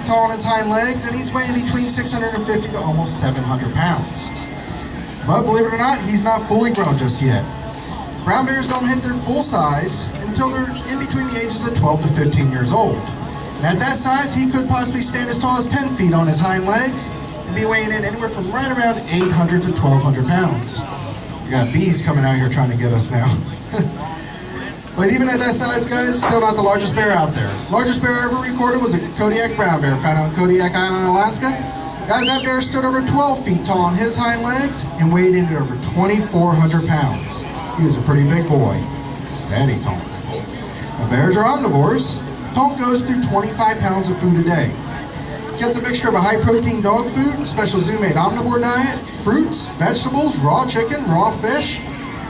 feet tall on his hind legs, and he's weighing between 650 to almost 700 pounds. But believe it or not, he's not fully grown just yet. Brown bears don't hit their full size until they're in between the ages of 12 to 15 years old. And at that size, he could possibly stand as tall as 10 feet on his hind legs and be weighing in anywhere from right around 800 to 1,200 pounds. We got bees coming out here trying to get us now. But even at that size, guys, still not the largest bear out there. Largest bear ever recorded was a Kodiak brown bear found on Kodiak Island, Alaska. Guys, that bear stood over 12 feet tall on his hind legs and weighed in at over 2,400 pounds. He was a pretty big boy. Steady, Tonk. Now, bears are omnivores. Tonk goes through 25 pounds of food a day. Gets a mixture of a high-protein dog food, special zoo-made omnivore diet, fruits, vegetables, raw chicken, raw fish.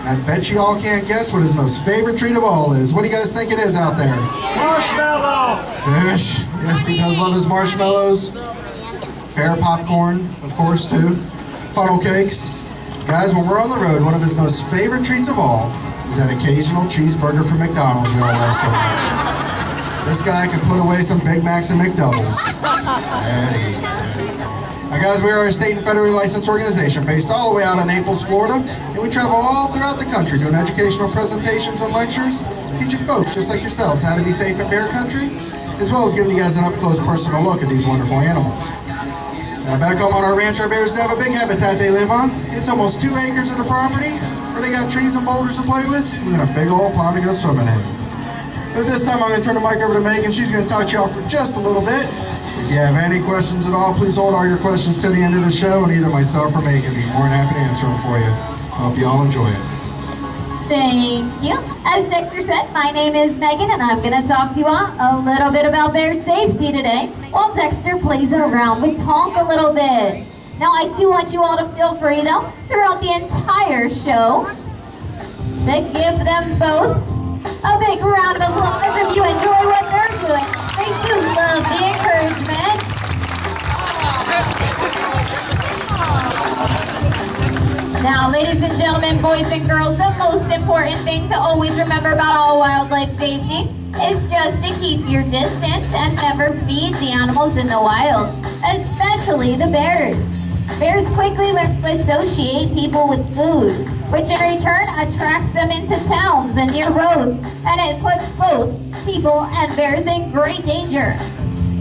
I bet you all can't guess what his most favorite treat of all is. What do you guys think it is out there? Marshmallow! Fish. Yes, he does love his marshmallows. Fair popcorn, of course, too. Funnel cakes. Guys, when we're on the road, one of his most favorite treats of all is that occasional cheeseburger from McDonald's we all love so much. This guy can put away some Big Macs and McDoubles. Steady, steady. Now guys, we are a state and federally licensed organization based all the way out in Naples, Florida, and we travel all throughout the country doing educational presentations and lectures, teaching folks just like yourselves how to be safe in bear country, as well as giving you guys an up-close personal look at these wonderful animals. Now back home on our ranch, our bears have a big habitat they live on. It's almost 2 acres of the property, where they got trees and boulders to play with, and then a big old pond to go swimming in. But this time I'm going to turn the mic over to Megan. She's going to talk to y'all for just a little bit. If you have any questions at all, please hold all your questions till the end of the show, and either myself or Megan will be more than happy to answer them for you. I hope you all enjoy it. Thank you. As Dexter said, my name is Megan, and I'm going to talk to you all a little bit about bear safety today, while Dexter plays around with Tonk a little bit. Now, I do want you all to feel free, though, throughout the entire show, to give them both a big round of applause if you enjoy what they're doing. They do love the encouragement. Now, ladies and gentlemen, boys and girls, the most important thing to always remember about all wildlife safety is just to keep your distance and never feed the animals in the wild, especially the bears. Bears quickly learn to associate people with food, which in return attracts them into towns and near roads, and it puts both people and bears in great danger.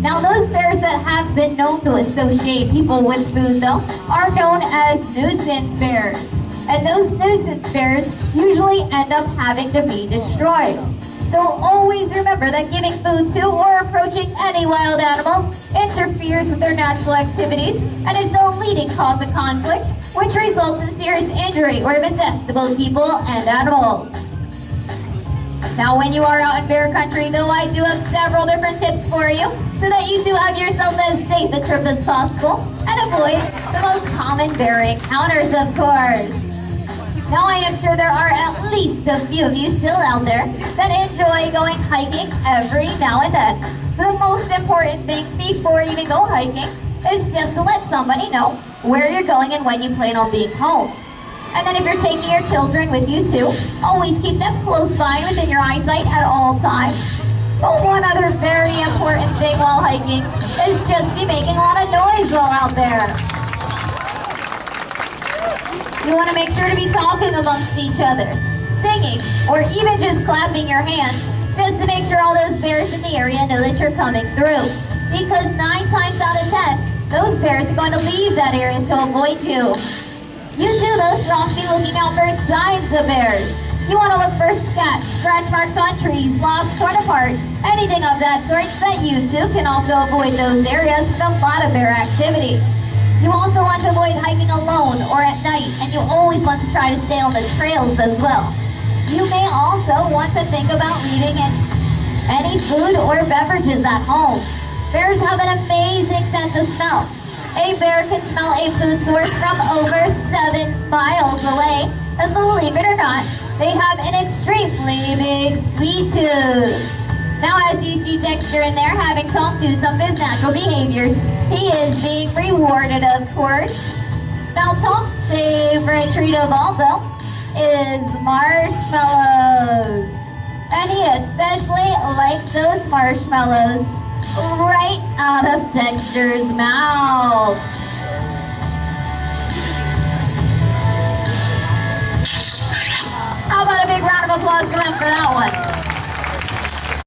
Now, those bears that have been known to associate people with food, though, are known as nuisance bears. And those nuisance bears usually end up having to be destroyed. So always remember that giving food to or approaching any wild animals interferes with their natural activities and is the leading cause of conflict, which results in serious injury or even death to both people and animals. Now, when you are out in bear country, though, I do have several different tips for you so that you do have yourself as safe a trip as possible and avoid the most common bear encounters, of course. Now, I am sure there are at least a few of you still out there that enjoy going hiking every now and then. The most important thing before you even go hiking is just to let somebody know where you're going and when you plan on being home. And then if you're taking your children with you too, always keep them close by within your eyesight at all times. But one other very important thing while hiking is just be making a lot of noise while out there. You want to make sure to be talking amongst each other, singing, or even just clapping your hands, just to make sure all those bears in the area know that you're coming through. Because 9 times out of 10, those bears are going to leave that area to avoid you. You too, though, should also be looking out for signs of bears. You want to look for scratch marks on trees, logs torn apart, anything of that sort, so that you too can also avoid those areas with a lot of bear activity. You also want to avoid hiking alone or at night, and you always want to try to stay on the trails as well. You may also want to think about leaving any food or beverages at home. Bears have an amazing sense of smell. A bear can smell a food source from over 7 miles away, and believe it or not, they have an extremely big sweet tooth. Now, as you see Dexter in there having Tonk do some of his natural behaviors, he is being rewarded, of course. Now, Tonk's favorite treat of all, though, is marshmallows. And he especially likes those marshmallows right out of Dexter's mouth. How about a big round of applause for him for that one?